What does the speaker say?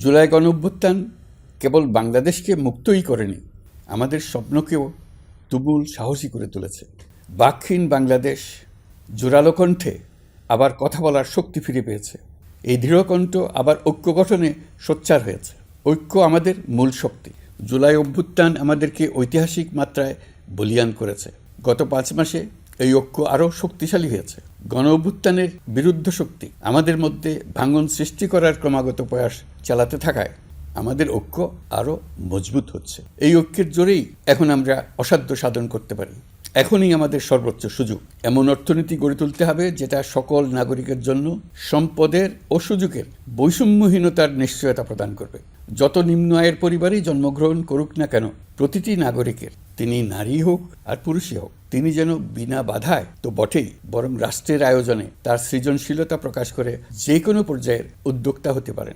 জুলাই গণঅভ্যুত্থান কেবল বাংলাদেশকে মুক্তই করেনি, আমাদের স্বপ্নকেও তুমুল সাহসী করে তুলেছে। বাকহীন বাংলাদেশ জোরালো কণ্ঠে আবার কথা বলার শক্তি ফিরে পেয়েছে। এই দৃঢ়কণ্ঠ আবার ঐক্য গঠনে সোচ্চার হয়েছে। ঐক্য আমাদের মূল শক্তি। জুলাই অভ্যুত্থান আমাদেরকে ঐতিহাসিক মাত্রায় বলীয়ান করেছে। গত 5 মাসে এই ঐক্য আরও শক্তিশালী হয়েছে। গণ অভ্যুত্থানের বিরুদ্ধ শক্তি আমাদের মধ্যে ভাঙন সৃষ্টি করার ক্রমাগত প্রয়াস চালাতে থাকায় আমাদের ঐক্য আরও মজবুত হচ্ছে। এই ঐক্যের জোরেই এখন আমরা অসাধ্য সাধন করতে পারি। এখনই আমাদের সর্বোচ্চ সুযোগ। এমন অর্থনীতি গড়ে তুলতে হবে যেটা সকল নাগরিকের জন্য সম্পদের ও সুযোগের বৈষম্যহীনতার নিশ্চয়তা প্রদান করবে। যত নিম্ন আয়ের পরিবারেই জন্মগ্রহণ করুক না কেন, প্রতিটি নাগরিকের, তিনি নারী হোক আর পুরুষই হোক, তিনি যেন বিনা বাধায় তো বটেই, বরং রাষ্ট্রের আয়োজনে তার সৃজনশীলতা প্রকাশ করে যে কোনো পর্যায়ের উদ্যোক্তা হতে পারেন।